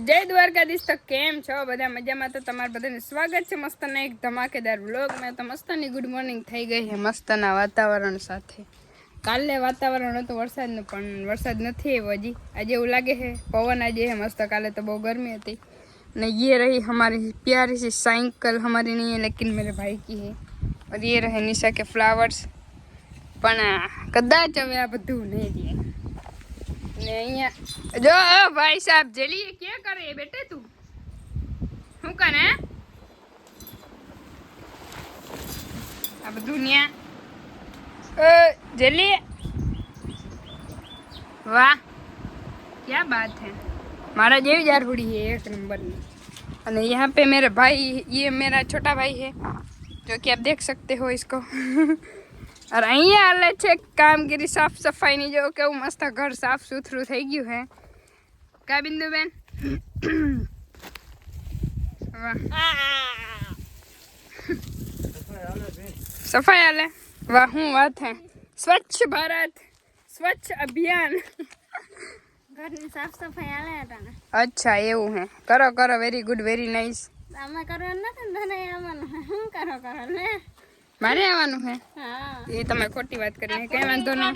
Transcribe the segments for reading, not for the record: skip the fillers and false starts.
જય દ્વારકાધીશ. તો કેમ છો બધા? મજામાં? તો તમારું બધાને સ્વાગત છે મસ્તના એક ધમાકેદાર વ્લોગમાં. તો મસ્તની ગુડ મોર્નિંગ થઈ ગઈ છે મસ્તના વાતાવરણ સાથે. કાલે વાતાવરણ હતું વરસાદનું, પણ વરસાદ નથી આવ્યો હજી. આજે એવું લાગે છે પવન આજે है मस्त. काले तो बहुत गर्मी थी। न ये रही हमारी प्यारी सी साइकिल, हमारी नहीं है लेकिन मेरे भाई की है। और ये रहे निशा के फ्लावर्स। પણ કદાચ હવે આ બધું નહીં રહે ને અહીંયા જો ભાઈ સાહેબ જેલી क्या करे बेटे तू શું કરે આ બધું ન્યા જેલી वाह क्या बात है। मारा जेवी जार हुडी है एक नंबर में। और यहाँ पे मेरे भाई, ये मेरा छोटा भाई है जो कि आप देख सकते हो इसको। और અહીંયા હાલે છે કામગીરી સાફ સફાઈની। જો કેવું મસ્ત ઘર સાફ સુથરું થઈ ગયું હે કા બિંદુબેન? સફાઈ હાલે, વાહ હું વાત હે। સ્વચ્છ ભારત સ્વચ્છ અભિયાન ઘરની સાફ સફાઈ હાલે હતા। અચ્છા એવું હે, કરો કરો, વેરી ગુડ, વેરી નાઇસ। આમાં કરવાનું નથી ને તને આવવાનું શું કરો કરો ને મારે આવવાનું હે? હા એ તમે ખોટી વાત કરી, કઈ વાંધો નહીં।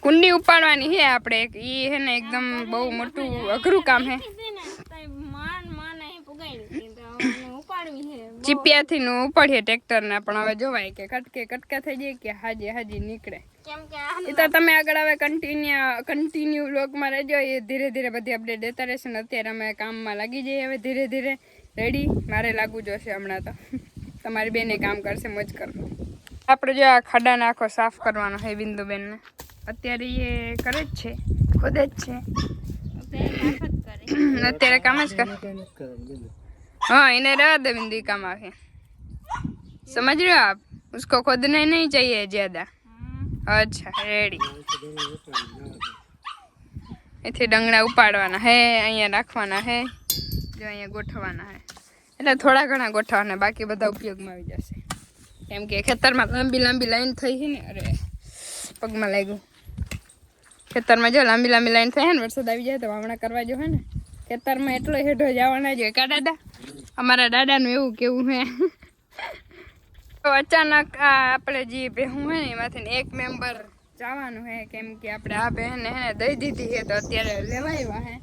કુંડી ઉપાડવાની હે આપણે, એ હે ને એકદમ બહુ મોટું અઘરું કામ હે। ચીપિયાથી નું ઉપાડીએ ટ્રેક્ટર ના, પણ હવે જોવાય કે કટકે કટકા થઈ જાય કે હાજી હાજી નીકળે। એ તો તમે આગળ હવે કન્ટિન્યુ વ્લોગમાં રહેજો, એ ધીરે ધીરે બધી અપડેટ દેતા રહેશે ને। અત્યારે અમે કામમાં લાગી જઈએ હવે ધીરે ધીરે। રેડી મારે લાગવું જોશે હમણાં તો। તમારી બેને કામ કરશે, મોજ કરો। આપણે જો આ ખાડાને આખો સાફ કરવાનો છે બિંદુબેનને। અત્યારે એ કરે જ છે, ખુદ જ છે, અત્યારે કામ જ કરે। हाँ इन्हें रह दे बिंदी काम आके, समझ रहे हो आप? उसको खोदने नहीं चाहिए ज्यादा। अच्छा रेडी। इथे डंगड़ा उपाड़वाना है, अहीं राखवाना है, जो अहीं गोठवाना है। એટલે થોડા ઘણા ગોઠવાના, બાકી બધા ઉપયોગમાં આવી જશે। કેમ કે ખેતરમાં લાંબી લાંબી લાઈન થઈ છે ને, અરે પગમાં લાગ્યું। ખેતરમાં જો લાંબી લાંબી લાઈન થઈ છે ને, વરસાદ આવી જાય તો વાવણા કરવા જો હે ને, ખેતરમાં એટલો હેઠો જવાના જોઈએ કા દાદા? અમારા દાદાનું એવું કેવું હે। તો અચાનક આ આપણે જે ભેહું હે ને એમાંથી એક મેમ્બર જવાનું હે, કેમ કે આપણે આ બહેને હે દઈ દીધી છે તો અત્યારે લેવા આવ્યા હે।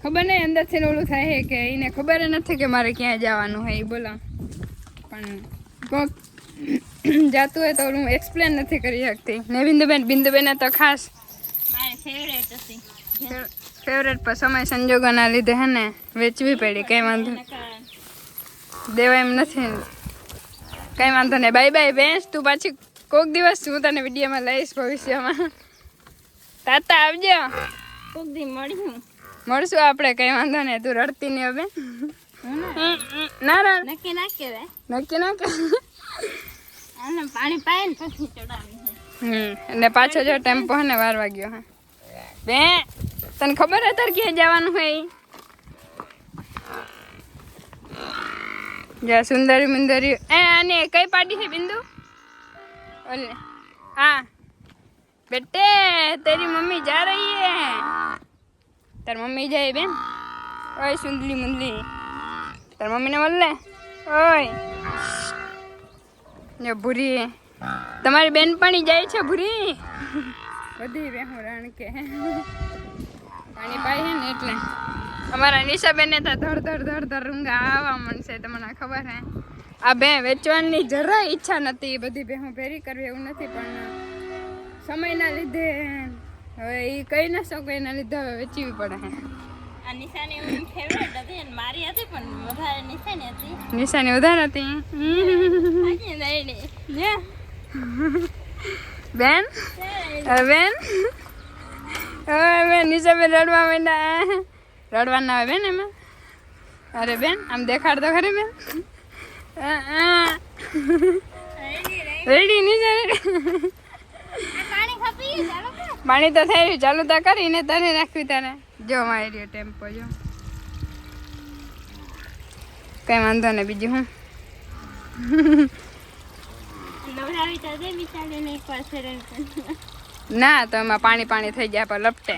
ખબર નહીં અંદરથી ઓલું થાય છે કે એને ખબર નથી કે મારે ક્યાં જવાનું હોય, એ બોલા પણ કોક જાતું હોય તો હું એક્સપ્લેન નથી કરી શકતી ને। બિંદુબેન તો ખાસ મારી ફેવરેટ હતી, ફેવરેટ, પર સમય સંજોગોના લીધે હે ને વેચવી પડી। કઈ વાંધો દેવા એમ નથી, કઈ વાંધો નહીં। બાય બાય બેન્સ, તું પાછી કોક દિવસ હું તને વિડીયોમાં લઈશ ભવિષ્યમાં। તાતા આવજો, કોક દી મળશું આપણે, કઈ વાંધો નહીં। તું રડતી નહીં હવે? ના રડ, નક્કી ના કહેવાય, નક્કી ના કે આને પાણી પાય ને પછી ચડાવી। અને પાછો જો ટેમ્પો હે ને વાર વાગ્યો હે બે, તને ખબર હે તાર ક્યાં જવાનું હોય? જા સુંદરી મુંદરી એ આને કઈ પાડી છે બિંદુ? ઓલે हाँ बेटे तेरी मम्मी जा रही है। तार मम्मी जाए बेन? ओए सुंदली मुंदली, तार मम्मी ने बोल ले ओए जो भूरी તમારી બેનપણી જાય છે ભૂરી બધી બેહું રણ કે પાણી પાય છે ને એટલે અમારા નિશાબેને તો ધડ રૂંગા આવવા મળશે, તમને ખબર હે। આ બે વેચવાની જરા ઈચ્છા નથી, બધી બેહું ભેરી કરવી એવું નથી, પણ સમયના લીધે હવે એ કહી ન શકો, એના લીધે હવે વેચવી પડે હે। આ નિશાની એમ ફેવરેટ હતી અને મારી હતી, પણ વધારે નિશાની હતી। નિશાની વધારે હતી બેન? બેન બેન નિશાબેન રડવા માંડ્યા, રડવા ના આવે બેન એમાં? અરે બેન આમ દેખાડ તો ખરી બેન। રેડી નિશા પાણી તો થઈ રહ્યું, ચાલુ તો કરીને તને રાખવી તારે। જો મારી રહ્યો ટેમ્પો, જો કઈ વાંધો ને। બીજું હું ના તો એમાં પાણી પાણી થઈ જાય પર લપટે।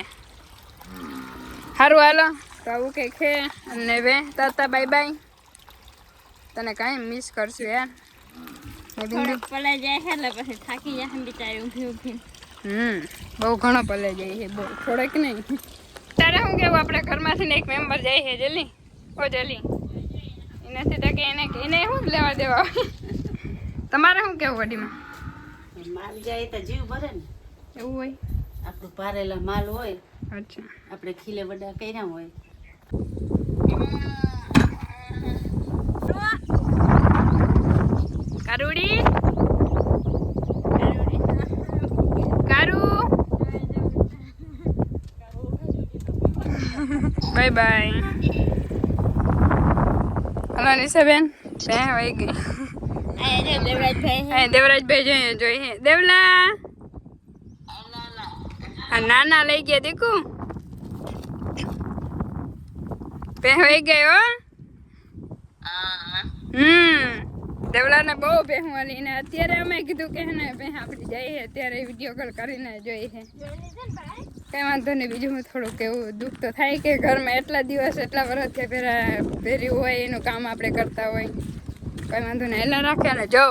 સારું હાલો તો આવું કંઈક છે અને વે તાતા બાય બાય તને કાંઈ મિસ કરશું યાર ને બિંદુ થોડોક પલાઈ જાય છે એટલે પછી થાકી જાય બિચારી ઊભી ઊભી બહુ ઘણો પલાઈ જાય છે બહુ થોડેક નહીં તારે શું કેવું આપણે ઘરમાંથી ને એક મેમ્બર જાય છે જલ્દી ઓ જલ્દી એનાથી તો કે એને શું લેવા દેવા તમારે શું કેવું વડીમાં માલ જાય તો જીવ ભરે ને એવું હોય આપણું પારેલા માલ હોય અચ્છા આપણે ખીલે વડા કર્યા હોય કારુડી કારુ બાય બાય હલો નિશાબેન ત્યાં વહી ગઈ દેવરાજભાઈ જોઈએ દેવલા આ નાના લઈ ગયા દીકુ પહેવાઈ ગયો દેવલાને બહુ પહેવાની ને અત્યારે અમે કીધું કે ને પહે આપડી જઈએ અત્યારે વિડીયો કોલ કરીને જોઈએ છે કઈ વાંધો નહીં બીજું હું થોડુંક એવું દુઃખ તો થાય કે ઘરમાં એટલા દિવસ એટલા વર્ષથી પહેર્યું હોય એનું કામ આપણે કરતા હોય કઈ વાંધો નહીં એલા રાખે ને જો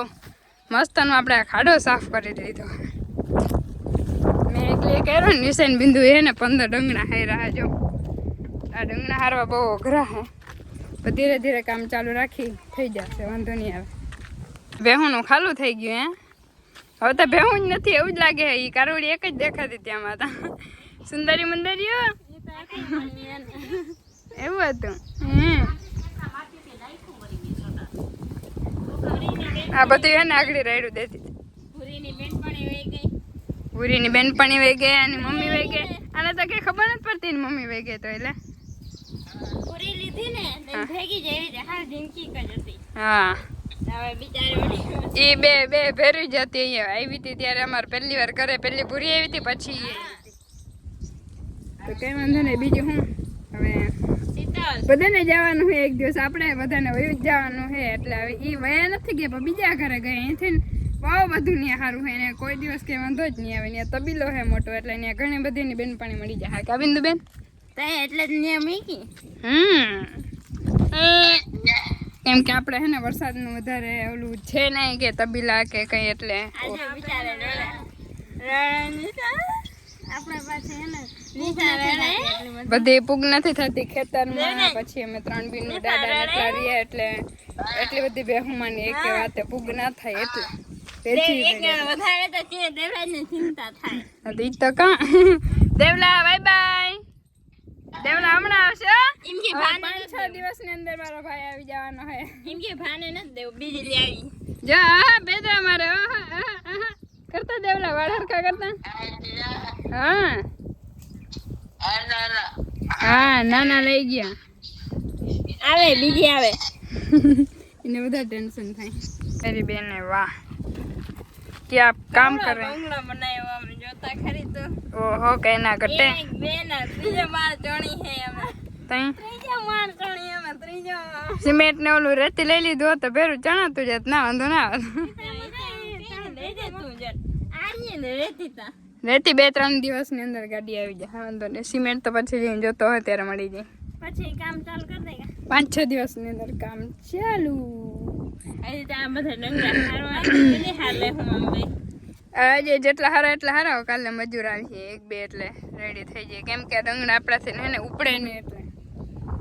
મસ્તનો આપણે આ ખાડો સાફ કરી દીધો મેં એકલી કર્યો ને નિશાન બિંદુ એ ને 15 ડંગણા હાર્યા જો આ ડંગણા હારવા બહુ અઘરા હે પણ ધીરે ધીરે કામ ચાલુ રાખી થઈ જશે વાંધો નહીં આવે ભેહુંનું ખાલું થઈ ગયું હે હવે તો ભેહું જ નથી એવું જ લાગે એ કારોડી એક જ દેખાતી ત્યાં માતા સુંદરી મુંદરીઓ એવું હતું આ બધું એને આગળ રાયડું દેતી ભૂરીની બેનપણી વહી ગઈ અને મમ્મી વહી ગઈ આને તો કઈ ખબર નથી પડતી ને મમ્મી વહી ગઈ તો એટલે પૂરી લીધી ને ભેગી જેવી હાલ જિંદગી કરી હા હવે બિચારી એ બે ભેરી જતી અહીંયા આવી હતી ત્યારે અમારે પહેલી વાર ઘરે પહેલી પૂરી આવી હતી પછી તો કઈ વાંધો નહીં બીજું હું હવે બધાને જવાનું હોય એક દિવસ આપણે બધાને વયું જ જવાનું છે એટલે હવે એ વયા નથી ગયા પણ બીજા ઘરે ગયા અહીંથી બહુ બધું ત્યાં સારું હોય ને કોઈ દિવસ કઈ વાંધો જ નહીં આવે ત્યાં તબીલો છે મોટો એટલે ત્યાં ઘણી બધીની બેનપણી મળી જાય હા કાબિંદુ બેન એટલે જ નિયમ મીકી કેમ કે આપણે હે ને વરસાદનું વધારે ઓલું છે નહીં કે તબીલા કે કઈ એટલે બધી પૂગ નથી થતી ખેતરમાં પછી અમે 3 બીનનું દાદા એટલા રહ્યા એટલે એટલી બધી બેહુમાની એક વાતે પૂગ ના થાય એટલે તો કા દેવલા બાય બાય દેવલા હમણાં આવશે 5-6 દિવસની અંદર મારો ભાઈ આવી જવાનો હે એમ કે ભાને ન દેવ બીજી લઈ આવી જા બેદરા મારે કરતા દેવલા વાળ હરકા કરતા હા નાના લઈ ગયા આવે બીજી આવે એને બધા ટેન્શન થાય मेरी बहन है वाह क्या आप काम कर रहे हैं बंगला बनायो हम जोता खरी तो ओहो कहना घटे एक बेन ત્રીજો માળ ચણી હે અમે તઈ ત્રીજો માળ ચણી અમે ત્રીજો સિમેન્ટ ને ઓલું રેતી લઈ લીધું તો ભેરું ચણાતું જત ના વાંધો ના આવે લઈ દે તું જટ આની ને રેતી તા રેતી 2-3 દિવસની અંદર ગાડી આવી જાય વાંધો ને સિમેન્ટ તો પછી જઈને જોતો હોય ત્યારે મળી જાય પછી કામ ચાલુ કરી દેગા 5-6 દિવસની અંદર કામ ચાલુ અહીં તો આ બધા ડંગરા હારવા કેટલી હાર લે હું મમ્મી આજે જેટલા હારા એટલા હારા કાલે મજૂર આવીએ 1-2 એટલે રેડી થઈ જાય કેમ કે ડંગરા આપણાથી ને ઉપડે નહીં એટલે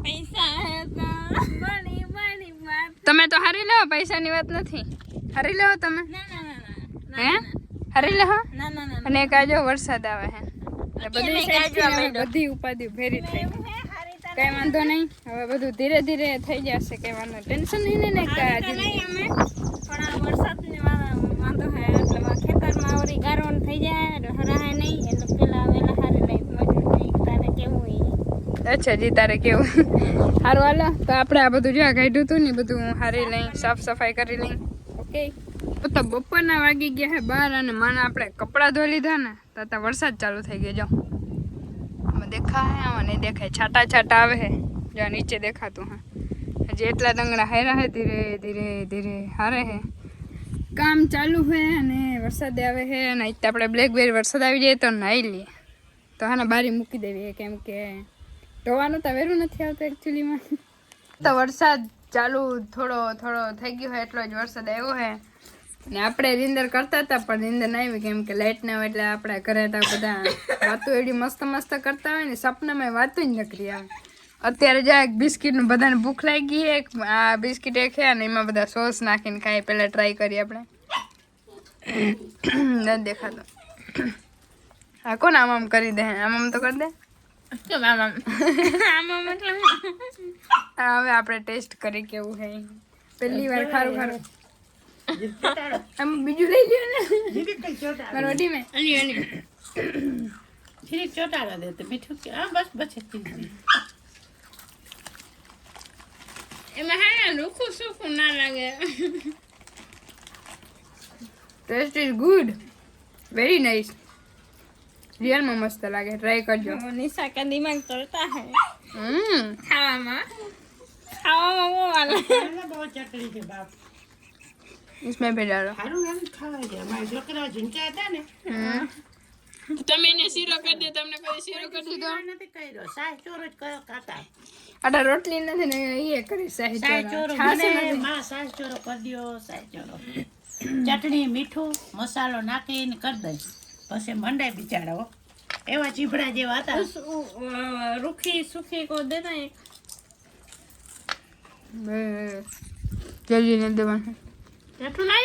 પૈસા હે તો બની માર તમે તો હારી લેવો પૈસાની વાત નથી હારી લેવો તમે ના હે હારી લેવો ના અને કાજો વરસાદ આવે હે બધી ઉપાધિ ભેરી થઈ કઈ વાંધો નહીં હવે બધું ધીરે ધીરે થઈ જશે કહેવાનું ટેન્શન નહીં ને પણ આ વરસાદને વાંધો હે એટલે ખેતરમાં ઓરી ગારોન થઈ જાય હરાહે નહીં એટલે પેલા વેલા હારે લઈ મજૂર થઈ તારે કેવું અચ્છા જી તારે કેવું સારું હાલો તો આપણે આ બધું જ્યાં કાઢ્યું હતું ને બધું હારી લઈ સાફ સફાઈ કરી લઈ ઓકે તો બપોરના વાગી ગયા હે 12 અને મને આપણે કપડાં ધોઈ લીધા ને તો વરસાદ ચાલુ થઈ ગયો જો આમાં દેખાય આમાં નહીં દેખાય છાટા છાટા આવે હે જો નીચે દેખાતું હા હજી એટલા ડંગડા હાર્યા હે ધીરે ધીરે ધીરે હારે હે કામ ચાલુ હે અને વરસાદ આવે હે અને આપણે બ્લેકબેરી વરસાદ આવી જાય તો નાહી લઈએ તો હાને બારી મૂકી દેવી કેમ કે ધોવાનું તો વેરું નથી આવતું એકચ્યુઅલીમાં. તો વરસાદ ચાલુ થોડો થોડો થઈ ગયો હોય એટલો જ વરસાદ આવ્યો છે ને આપણે નિંદર કરતા હતા પણ નિંદર ના આવી કેમ કે લાઈટ ના હોય એટલે આપણે ઘરે તો બધા વાતો એવી મસ્ત મસ્ત કરતા હોય ને સપનામાં વાતો જ નકરી આવે. અત્યારે જ્યાં એક બિસ્કિટનું બધાને ભૂખ લાગી એક આ બિસ્કિટ એક છે અને એમાં બધા સોસ નાખીને ખાઈ પહેલાં ટ્રાય કરીએ આપણે. નથી દેખાતો. હા કોણ આમ આમ કરી દે આમ આમ તો કરી દે કેમ આમ મતલબ હવે આપણે ટેસ્ટ કરી કેવું છે પહેલી વાર ખારું ખારું આમ બીજું લઈ લ્યો ને મારી વડી મેં ચોટાડા દે તો મીઠું બસ બસ એમાં હે ને રૂખું સૂકું ના લાગે. Taste is good very nice રિયલમાં મસ્ત લાગે ટ્રાય કરજો. નિશા का दिमाग चलता है હમ ખાવામાં वो वाला બહુ ચટણી છે બાપ. इसमें भी डालो. સારું એમ ખાવા છે અમારા છોકરાઓ ઝીંકા હતા ને તમે એને શીરો કરી દે તમને કોઈ શીરો કરી દીધો નથી કર્યો સાસ ચોરો જ કર્યો કાકા. આટા રોટલી નથી ને એ કરી સાહી સાસ ચોરો મને માં સાસ ચોરો કરી દ્યો સાસ ચોરો ચટણી મીઠું મસાલો નાખીને કરી દઈ પછી મંડાઈ બિચારા એવા ચીભડા જેવા હતા. रूखी सूखी को देना है જલ્દી ને દેવાનું जटू ना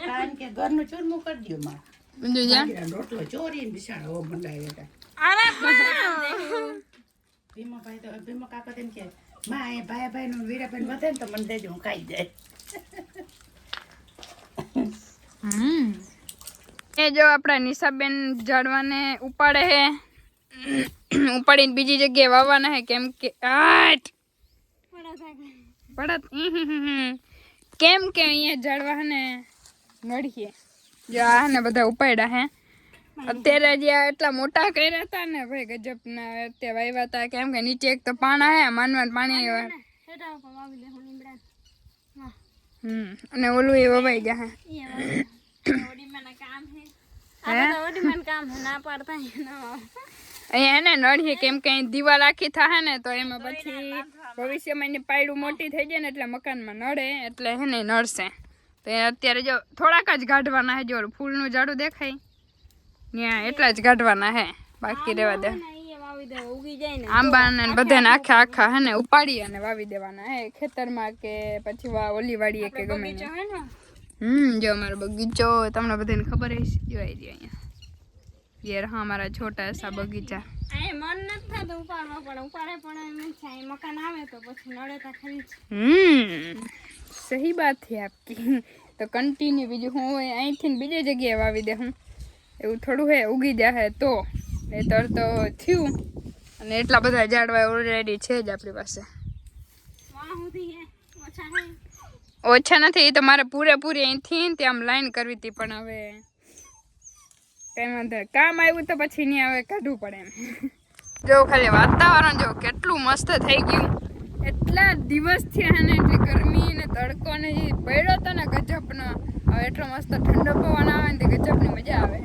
કારણ કે ઘરનું ચૂરમું કરી દ્યો માં બીજું જા રોટલો ચોરીને બિચારા મંડાઈ હતા. अरे ભીમાભાઈ તો ભીમા કાકા તેમ કે માં એ ભાઈ નું વીરાભાઈ વધે ને તો મને દેજો હું ખાઈ જાય. એ જો આપણા નિશાબેન ઝાડવાને ઉપાડે હે ઉપાડીને બીજી જગ્યાએ વાવવાના હે કેમ કે પડત કેમ કે અહીંયા ઝાડવા ને નડીએ જો આ ને બધા ઉપાડ્યા હે અત્યારે જે આ એટલા મોટા કર્યા હતા ને ભાઈ ગજબના અત્યારે વાવ્યા હતા કેમ કે નીચે એક તો પાણા હે માનવાનું પાણી અને ઓલું એ વવાઈ ગયા અહીંયા ને નડીએ કેમ કે દિવાલ આખી થાય ને તો એમાં પછી ભવિષ્યમાં એની પાયડું મોટી થઈ જાય ને એટલે મકાનમાં નડે એટલે હે ને નડશે તો એ અત્યારે જો થોડાક જ કાઢવાના હે જો ફૂલનું ઝાડું દેખાય ત્યાં એટલા જ કાઢવાના હે બાકી રહેવા દે આંબા ને બધાને આખા આખા હે ને ઉપાડી અને વાવી દેવાના હે ખેતરમાં કે પછી ઓલી વાડીએ કે ગમે જો અમારો બગીચો તમને બધાને ખબર હશે જોઈ દે અહીંયા યાર હા हमारा छोटा सा बगीचा मन નથી થતું ઉપાડવા પણ ઉપાડે પણ એમ થાય મકાન આવે તો પછી નડે તો ખરી જ. સહી બાત છે આપકી તો કન્ટિન્યુ બીજું હું હોય અહીંથી બીજી જગ્યાએ વાવી દે હું એવું થોડું હે ઉગી જાય તો નહીતર તો થયું અને એટલા બધા ઝાડવા ઓલરેડી છે જ આપણી પાસે ઓછા નથી એ તો મારે પૂરેપૂરી અહીંથી ત્યાં લાઈન કરવી હતી પણ હવે કઈ વાંધો કામ આવ્યું તો પછી નહીં આવે કાઢવું પડે એમ જો ખાલી વાતાવરણ જો કેટલું મસ્ત થઈ ગયું એટલા દિવસ થયા ને એટલી ગરમી ને તડકો ને જે પડ્યો હતો ને ગજબનો હવે એટલો મસ્ત ઠંડો પવન આવે ને તે ગજબની મજા આવે